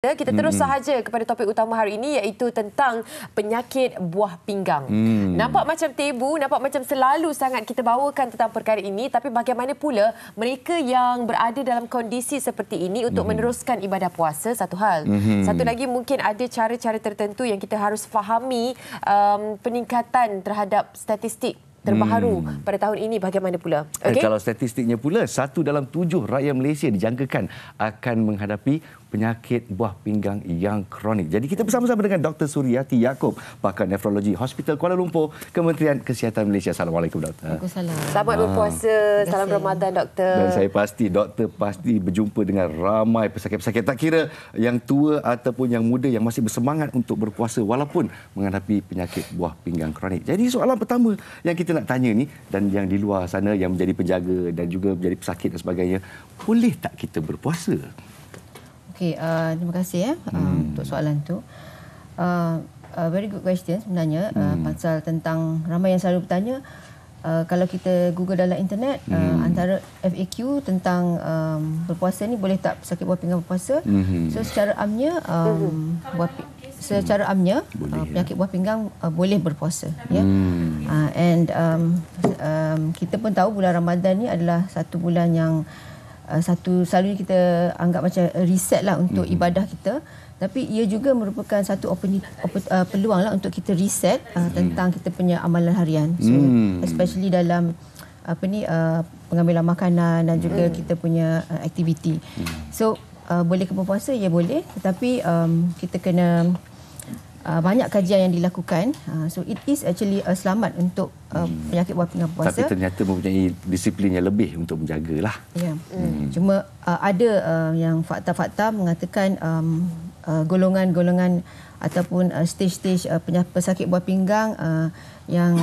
Kita terus sahaja kepada topik utama hari ini, iaitu tentang penyakit buah pinggang. Nampak macam tabu, nampak macam selalu sangat kita bawakan tentang perkara ini, tapi bagaimana pula mereka yang berada dalam kondisi seperti ini untuk meneruskan ibadah puasa, satu hal. Satu lagi, mungkin ada cara-cara tertentu yang kita harus fahami peningkatan terhadap statistik terbaru pada tahun ini bagaimana pula? Okay? Kalau statistiknya pula, 1 dalam 7 rakyat Malaysia dijangkakan akan menghadapi penyakit buah pinggang yang kronik. Jadi kita bersama-sama dengan Dr. Suryati Yaakob, pakar nefrologi Hospital Kuala Lumpur, Kementerian Kesihatan Malaysia. Assalamualaikum, Doktor. Waalaikumsalam. Selamat berpuasa. Salam Ramadan, Doktor. Dan saya pasti, Doktor pasti berjumpa dengan ramai pesakit-pesakit, tak kira yang tua ataupun yang muda yang masih bersemangat untuk berpuasa walaupun menghadapi penyakit buah pinggang kronik. Jadi soalan pertama yang kita nak tanya ni, dan yang di luar sana yang menjadi penjaga dan juga menjadi pesakit dan sebagainya, boleh tak kita berpuasa? Okey, terima kasih untuk soalan tu. Very good question sebenarnya, pasal tentang ramai yang selalu bertanya. Kalau kita Google dalam internet, antara FAQ tentang berpuasa ni, boleh tak pesakit buah pinggang berpuasa? So secara amnya, penyakit buah pinggang boleh berpuasa. And kita pun tahu bulan Ramadan ni adalah satu bulan yang selalunya kita anggap macam reset lah untuk ibadah kita, tapi ia juga merupakan satu peluang lah untuk kita reset tentang kita punya amalan harian. So especially dalam pengambilan makanan dan juga kita punya aktiviti. So boleh ke berpuasa? Ya boleh, tetapi kita kena banyak kajian yang dilakukan. So it is actually selamat untuk penyakit buah pinggang puasa. Tapi ternyata mempunyai disiplin yang lebih untuk menjagalah. Ya. Cuma ada yang fakta-fakta mengatakan golongan-golongan ataupun stage-stage pesakit buah pinggang yang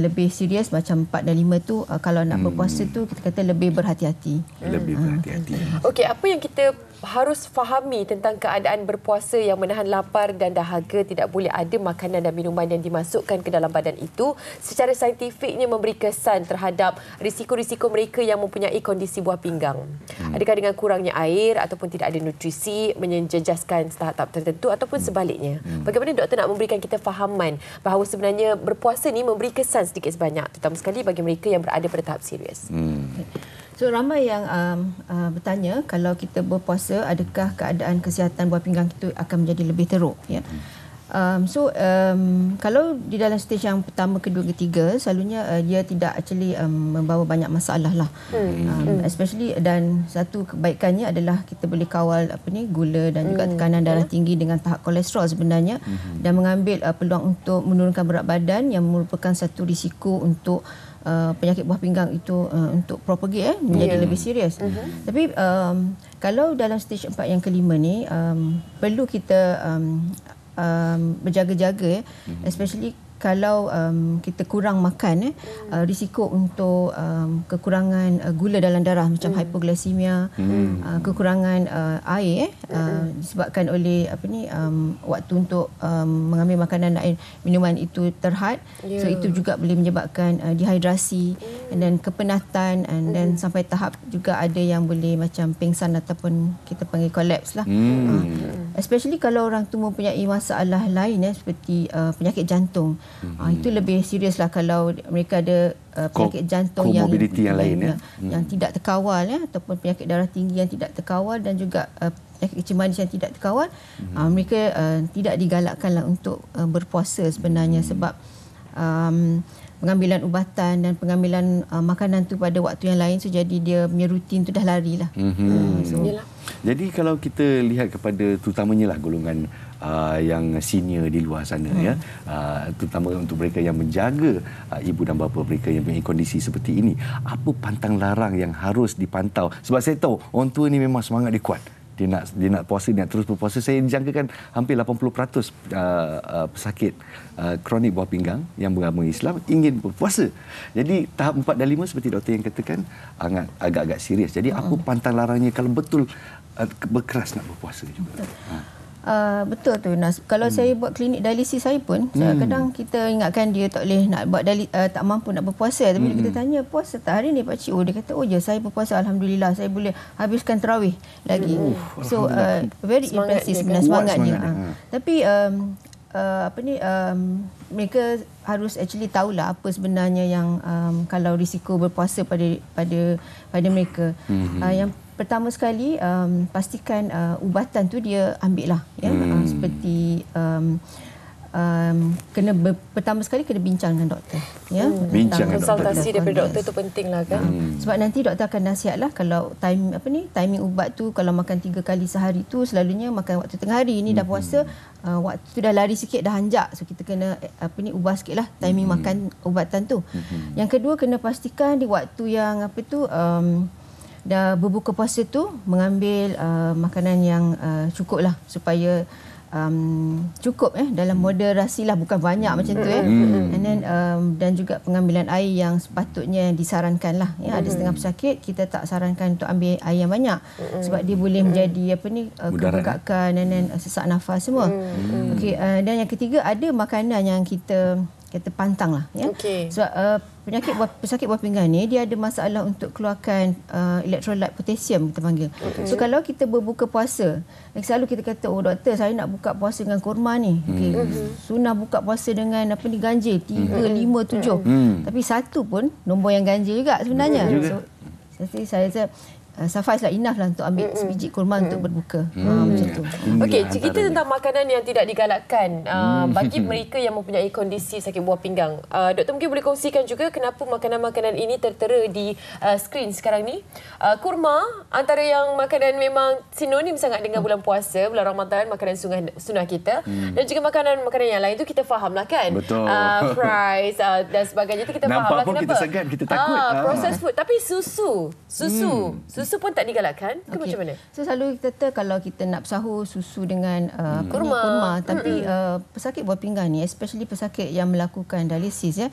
lebih serius macam 4 dan 5 tu, kalau nak berpuasa tu kita kata lebih berhati-hati. Lebih berhati-hati. Okey, apa yang kita harus fahami tentang keadaan berpuasa yang menahan lapar dan dahaga? Tidak boleh ada makanan dan minuman yang dimasukkan ke dalam badan itu. Secara saintifiknya memberi kesan terhadap risiko-risiko mereka yang mempunyai kondisi buah pinggang. Adakah dengan kurangnya air ataupun tidak ada nutrisi menjejaskan tahap tertentu ataupun sebaliknya? Bagaimana doktor nak memberikan kita fahaman bahawa sebenarnya berpuasa ni memberi kesan sedikit sebanyak, terutama sekali bagi mereka yang berada pada tahap serius? So ramai yang bertanya, kalau kita berpuasa, adakah keadaan kesihatan buah pinggang itu akan menjadi lebih teruk? Ya. Kalau di dalam stage yang pertama, kedua, ketiga, selalunya dia tidak actually membawa banyak masalah lah. Especially, dan satu kebaikannya adalah kita boleh kawal gula dan juga tekanan darah tinggi dengan tahap kolesterol sebenarnya, dan mengambil peluang untuk menurunkan berat badan yang merupakan satu risiko untuk penyakit buah pinggang itu untuk propagate menjadi lebih serius. Tapi kalau dalam stage 4 yang kelima ni, perlu kita berjaga-jaga, especially kalau kita kurang makan, risiko untuk kekurangan gula dalam darah macam hypoglycemia, kekurangan air disebabkan oleh waktu untuk mengambil makanan dan minuman itu terhad. So itu juga boleh menyebabkan dehidrasi dan kepenatan, dan sampai tahap juga ada yang boleh macam pingsan ataupun kita panggil collapse lah. Especially kalau orang tu mempunyai masalah lain seperti penyakit jantung. Itu lebih serius lah kalau mereka ada penyakit jantung yang lain, yang tidak terkawal, ataupun penyakit darah tinggi yang tidak terkawal, dan juga penyakit kencing manis yang tidak terkawal. Mereka tidak digalakkanlah untuk berpuasa sebenarnya, sebab pengambilan ubatan dan pengambilan makanan tu pada waktu yang lain, so jadi dia punya rutin tu dah lari lah. Jadi kalau kita lihat kepada terutamanya lah golongan yang senior di luar sana, terutama untuk mereka yang menjaga ibu dan bapa mereka yang mempunyai kondisi seperti ini, apa pantang larang yang harus dipantau? Sebab saya tahu orang tua ni memang semangat dia kuat. Dia nak puasa, dia nak terus berpuasa. Saya dijangkakan hampir 80% pesakit kronik buah pinggang yang beragama Islam ingin berpuasa. Jadi tahap 4 dan 5 seperti doktor yang katakan agak-agak serius. Jadi apa pantang larangnya kalau betul berkeras nak berpuasa juga? Betul tu Nas. Kalau saya buat klinik dialisis saya pun kadang kita ingatkan dia tak boleh nak buat tak mampu nak berpuasa, tapi bila kita tanya puasa tak hari ni Pak Cik, dia kata oh ya saya berpuasa alhamdulillah, saya boleh habiskan tarawih lagi. So very impressive sebenarnya semangatnya. Tapi mereka harus actually tahulah apa sebenarnya yang kalau risiko berpuasa pada mereka. Yang pertama sekali pastikan ubatan tu dia ambil lah ya. Seperti pertama sekali kena bincang dengan doktor ya. Konsultasi daripada doktor tu penting lah kan. Sebab nanti doktor akan nasihatlah kalau timing ubat tu, kalau makan 3 kali sehari tu selalunya makan waktu tengah hari, ini dah puasa, waktu tu dah lari sikit, dah hanjak, so kita kena ubah sikitlah timing makan ubatan tu. Yang kedua, kena pastikan di waktu yang dah berbuka puasa tu mengambil makanan yang cukup lah, supaya cukup dalam moderasi lah, bukan banyak macam tu and then dan juga pengambilan air yang sepatutnya disarankan lah ya. Ada setengah pesakit kita tak sarankan untuk ambil air yang banyak sebab dia boleh menjadi kebengkakan dan sesak nafas semua. Okey, dan yang ketiga, ada makanan yang kita pantang lah ya. Sebab pesakit buah pinggang ni dia ada masalah untuk keluarkan elektrolit potasium kita panggil. So kalau kita berbuka puasa, selalu kita kata oh doktor saya nak buka puasa dengan kurma ni. Sunnah buka puasa dengan ganjil 3, 5, 7. Tapi satu pun nombor yang ganjil juga sebenarnya. So saya suffice lah, enough lah untuk ambil sebiji kurma untuk berbuka. Macam tu. Okey, cerita tentang makanan yang tidak digalakkan bagi mereka yang mempunyai kondisi sakit buah pinggang. Doktor mungkin boleh kongsikan juga kenapa makanan-makanan ini tertera di skrin sekarang ni. Kurma antara yang makanan memang sinonim sangat dengan bulan puasa, bulan Ramadan, makanan sunnah kita. Dan juga makanan-makanan yang lain tu kita faham lah kan. Betul. Fries dan sebagainya tu kita faham lah kenapa. Kita segan, kita takut. Processed food. Tapi susu pun tak digalakkan ke macam mana? So selalu kita kalau kita nak bersahur susu dengan kurma. Tapi pesakit buah pinggang ni, especially pesakit yang melakukan dialisis ya,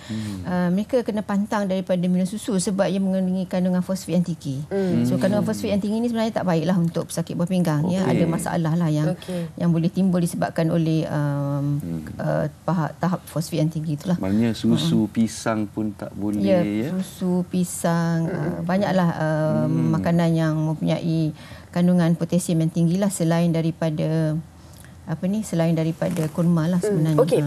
mereka kena pantang daripada minum susu sebab ia mengandungi kandungan fosfat yang tinggi. So kandungan fosfat yang tinggi ni sebenarnya tak baiklah untuk pesakit buah pinggang ya. Ada masalah lah yang boleh timbul disebabkan oleh tahap fosfat yang tinggi itulah. Maknanya susu, pisang pun tak boleh ya. Susu, pisang, banyaklah makanan yang mempunyai kandungan potasium yang tinggi lah, selain daripada kurma lah sebenarnya. Okey.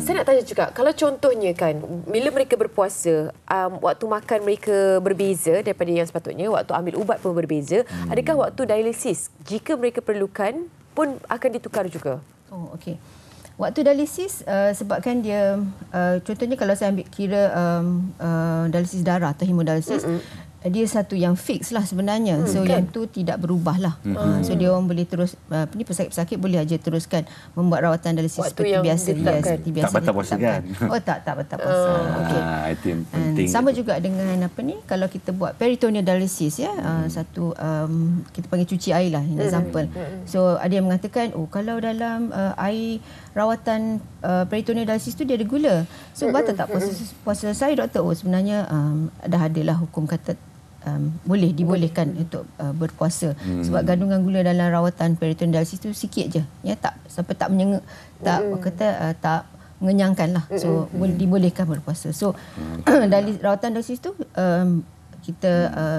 Saya nak tanya juga, kalau contohnya kan bila mereka berpuasa, waktu makan mereka berbeza daripada yang sepatutnya, waktu ambil ubat pun berbeza, adakah waktu dialisis jika mereka perlukan pun akan ditukar juga? Oh, okey. Waktu dialisis sebabkan dia contohnya kalau saya ambil kira dialisis darah atau hemodialisis, dia satu yang fix lah sebenarnya. So yang tu tidak berubah lah. So dia orang boleh terus pesakit-pesakit boleh aja teruskan membuat rawatan dialisis seperti biasa. Tak batal puasa kan? Oh tak batal puasa. Itu yang penting. Sama juga dengan kalau kita buat peritoneal dialisis ya, satu kita panggil cuci air lah, example. So ada yang mengatakan kalau dalam air rawatan peritoneal dialisis tu dia ada gula, so batal tak puasa saya doktor? Sebenarnya dah adalah hukum kata boleh dibolehkan untuk berpuasa sebab kandungan gula dalam rawatan peritoneal dialisis tu sikit je ya, tak sampai tak tak mengenyangkan lah. So boleh dibolehkan berpuasa. So rawatan dialisis tu kita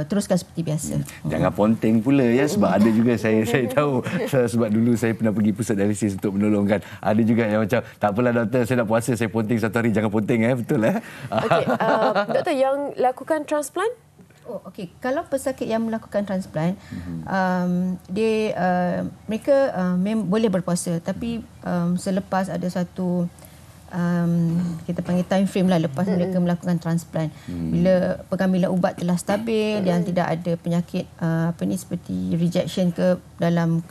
teruskan seperti biasa. Jangan ponteng pula ya, sebab ada juga saya tahu sebab dulu saya pernah pergi pusat dialisis untuk menolongkan. Ada juga yang macam tak apalah doktor, saya nak puasa, saya ponteng satu hari, jangan ponteng betul Okey, doktor yang lakukan transplant? Oh, okey. Kalau pesakit yang melakukan transplant, mereka boleh berpuasa, tapi selepas ada satu kita panggil time frame lah lepas mereka melakukan transplant. Bila pengambilan ubat telah stabil dan tidak ada penyakit seperti rejection ke dalam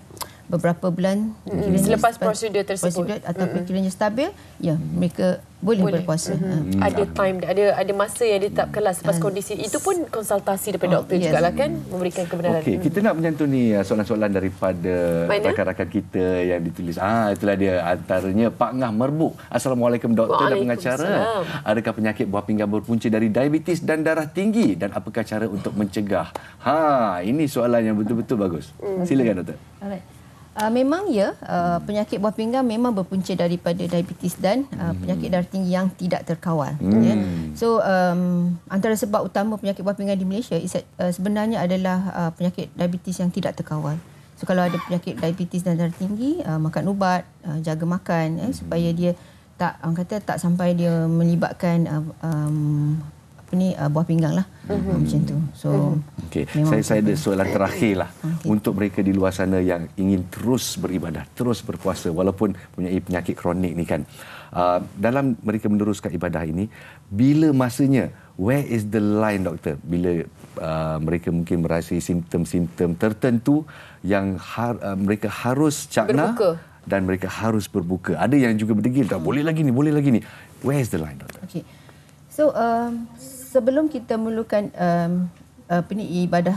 beberapa bulan selepas prosedur tersebut ataupun kiranya stabil, ya mereka boleh berpuasa. Ada time, ada masa yang ditetapkanlah selepas kondisi. Itu pun konsultasi daripada doktor jugalah kan, memberikan kebenaran. Okey, kita nak menyantuni soalan-soalan daripada rakan-rakan kita yang ditulis. Itulah dia, antaranya Pak Ngah Merbuk. Assalamualaikum doktor dan pengacara. Adakah penyakit buah pinggang berpunca dari diabetes dan darah tinggi, dan apakah cara untuk mencegah? Ini soalan yang betul-betul bagus. Silakan doktor. Alright. Memang ya, penyakit buah pinggang memang berpunca daripada diabetes dan penyakit darah tinggi yang tidak terkawal. Ya. So antara sebab utama penyakit buah pinggang di Malaysia sebenarnya adalah penyakit diabetes yang tidak terkawal. So kalau ada penyakit diabetes dan darah tinggi, makan ubat, jaga makan supaya dia tak sampai dia melibatkan buah pinggang lah. Macam tu. So okey, saya ada soalan terakhir lah untuk mereka di luar sana yang ingin terus beribadah, terus berpuasa walaupun mempunyai penyakit kronik ni kan. Dalam mereka meneruskan ibadah ini, bila masanya, where is the line, doktor? Bila mereka mungkin merasai simptom-simptom tertentu yang mereka harus cakna dan mereka harus berbuka. Ada yang juga berdegil, tak boleh lagi ni, boleh lagi ni. Where is the line, doktor? Okey. So sebelum kita mulakan ibadah,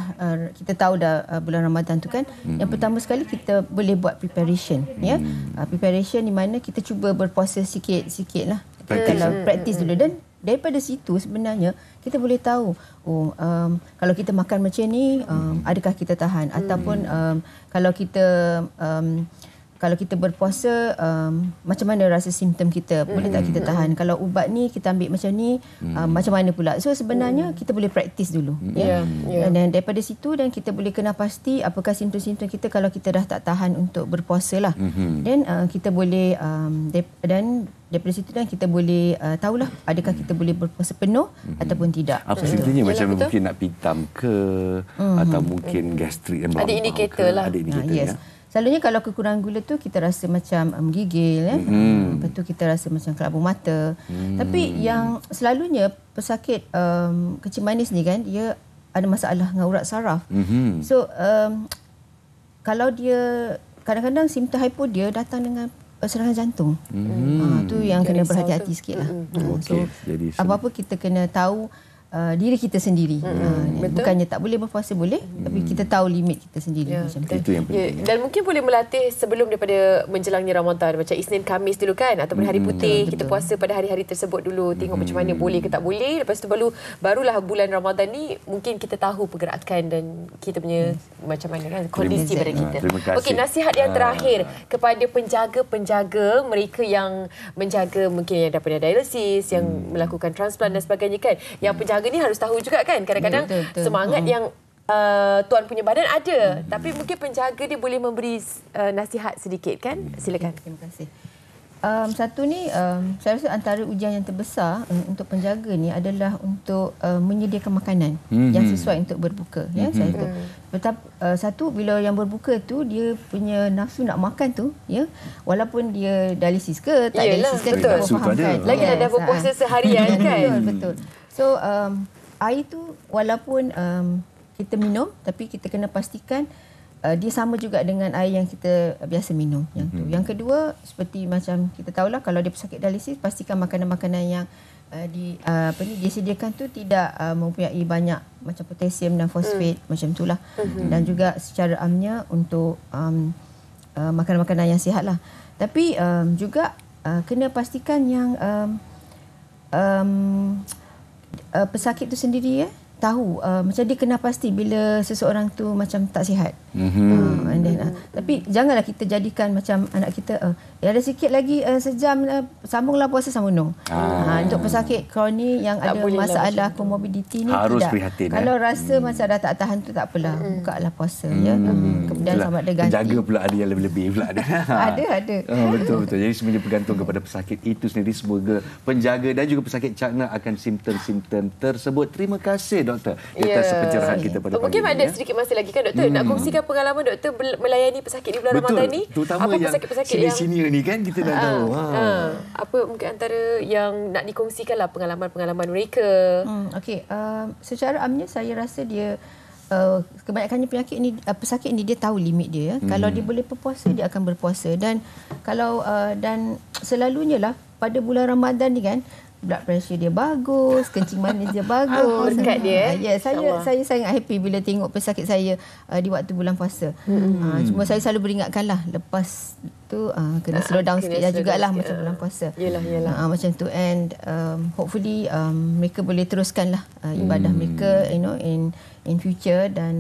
kita tahu dah bulan Ramadan tu kan, yang pertama sekali kita boleh buat preparation, ya. Preparation di mana kita cuba berpuasa sikit-sikit lah. Practice dulu, dan daripada situ sebenarnya kita boleh tahu kalau kita makan macam ni, adakah kita tahan, ataupun kalau kita berpuasa, macam mana rasa simptom kita, boleh tak kita tahan. Kalau ubat ni kita ambil macam ni, macam mana pula. So sebenarnya kita boleh praktis dulu. Dan daripada situ dan kita boleh kenal pasti apakah simptom-simptom kita kalau kita dah tak tahan untuk berpuasa lah. Dan kita boleh, dan daripada situ dan kita boleh tahulah adakah kita boleh berpuasa penuh ataupun tidak. Apa simptomnya? Macam mungkin nak pitam ke, atau mungkin gastrik dan ada indikator lah. Ada indikator, yes. Selalunya kalau kekurangan gula tu kita rasa macam menggigil, lepas tu kita rasa macam kelabu mata. Tapi yang selalunya pesakit kencing manis ni kan, dia ada masalah dengan urat saraf. So kalau dia kadang-kadang simptom hypo dia datang dengan serangan jantung. Tu yang kena berhati-hati sikit lah. So apa-apa kita kena tahu diri kita sendiri. Bukannya tak boleh berpuasa, boleh, tapi kita tahu limit kita sendiri. Macam itu yang penting. Dan mungkin boleh melatih sebelum daripada menjelangnya Ramadan, macam Isnin Khamis dulu kan, ataupun hari putih, kita puasa pada hari-hari tersebut dulu, tengok macam mana boleh ke tak boleh. Lepas tu barulah bulan Ramadan ni mungkin kita tahu pergerakan dan kita punya macam mana kan kondisi pada kita. Okey, nasihat yang terakhir kepada penjaga-penjaga mereka yang menjaga mungkin yang daripada dialisis, yang melakukan transplant dan sebagainya kan. Yang penjaga ni harus tahu juga kan, kadang-kadang semangat yang tuan punya badan ada, tapi mungkin penjaga dia boleh memberi nasihat sedikit kan. Silakan. Terima kasih. Satu ni, saya rasa antara ujian yang terbesar untuk penjaga ni adalah untuk menyediakan makanan yang sesuai untuk berbuka. Ya, saya tu. Satu, bila yang berbuka tu dia punya nafsu nak makan tu, ya, walaupun dia dialisis ke tak dialisis ke, kita faham kan. Lagi dah berpuasa seharian kan. Betul. So air tu walaupun kita minum, tapi kita kena pastikan dia sama juga dengan air yang kita biasa minum. Yang tu. Yang kedua, seperti macam kita tahulah kalau dia pesakit dialisis, pastikan makanan-makanan yang disediakan tu tidak mempunyai banyak macam potasium dan fosfat, macam itulah. Dan juga secara amnya untuk makanan-makanan yang sihat lah. Tapi juga kena pastikan yang pesakit tu sendiri tahu macam dia kena pasti bila seseorang tu macam tak sihat. Tapi janganlah kita jadikan macam anak kita ada sikit lagi sejam sambunglah puasa sambung. Untuk pesakit kronik yang tak ada masalah komorbiditi ni harus tidak. Prihatin. Kalau rasa macam dah tak tahan tu tak apalah, bukalah puasa ya. Kemudian sama ada ganti. Penjaga pula ada yang lebih-lebih pula ada. ada. Betul. Jadi sebenarnya bergantung kepada pesakit itu sendiri. Semoga penjaga dan juga pesakit cakna akan simptom-simptom tersebut. Terima kasih doktor atas pencerahan kita pada pagi ini. Mungkin ada sedikit masa lagi kan doktor nak kongsikan pengalaman doktor melayani pesakit di bulan Ramadan ni. Terutama apa pesakit-pesakit yang senior ni kan kita dah tahu. Apa mungkin antara yang nak dikongsikanlah pengalaman-pengalaman mereka. Okey, secara amnya saya rasa dia kebanyakannya penyakit ni, pesakit ni dia tahu limit dia. Kalau dia boleh berpuasa, dia akan berpuasa. Dan kalau dan selalunya lah pada bulan Ramadan ni kan, blood pressure dia bagus, kencing manis dia bagus. Berkat dia. Ya, saya sangat happy bila tengok pesakit saya di waktu bulan puasa. Cuma saya selalu beringatkanlah lepas tu kena slow down sikit jugalah macam bulan puasa. Yalah. Macam tu, and hopefully mereka boleh teruskanlah ibadah mereka in future, dan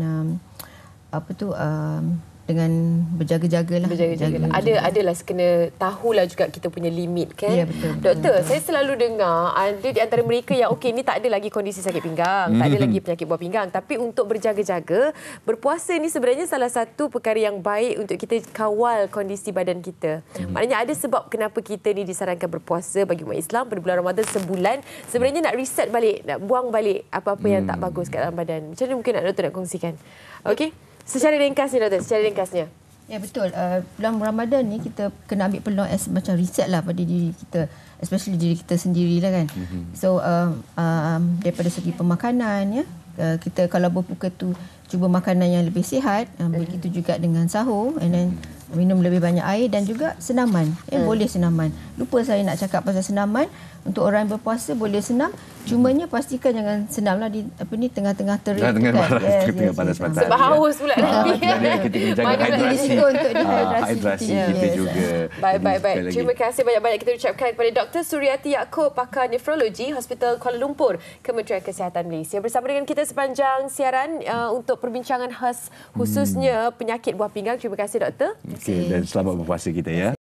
dengan berjaga-jagalah. Berjaga-jagalah. Adalah kena tahulah juga kita punya limit kan. Ya, betul. Doktor, saya selalu dengar ada di antara mereka yang okey ni tak ada lagi kondisi sakit pinggang, tak ada lagi penyakit buah pinggang, tapi untuk berjaga-jaga, berpuasa ni sebenarnya salah satu perkara yang baik untuk kita kawal kondisi badan kita. Maknanya ada sebab kenapa kita ni disarankan berpuasa bagi umat Islam pada bulan Ramadan sebulan, sebenarnya nak reset balik, nak buang balik apa-apa yang tak bagus kat dalam badan. Macam mana mungkin doktor nak kongsikan? Okey. Secara ringkasnya doktor, secara ringkasnya. Ya betul. Bulan Ramadan ni kita kena ambil peluang as macam reset lah pada diri kita, especially diri kita sendiri lah kan. So daripada segi pemakanan ya, kita kalau berbuka tu cuba makanan yang lebih sihat, begitu juga dengan sahur, and then minum lebih banyak air dan juga senaman. Boleh senaman. Lupa saya nak cakap pasal senaman. Untuk orang yang berpuasa boleh senam, cumanya pastikan jangan senamlah di tengah-tengah terik tengah kan. tengah panas matahari. Sebab haus pula nanti. Kita kena jaga risiko untuk hidrasi kita juga. Baik. Terima kasih banyak-banyak kita ucapkan kepada Dr. Suryati Yaakob, pakar nefrologi Hospital Kuala Lumpur, Kementerian Kesihatan Malaysia, bersama dengan kita sepanjang siaran untuk perbincangan khas khususnya penyakit buah pinggang. Terima kasih doktor. Okey, dan selamat berpuasa kita ya.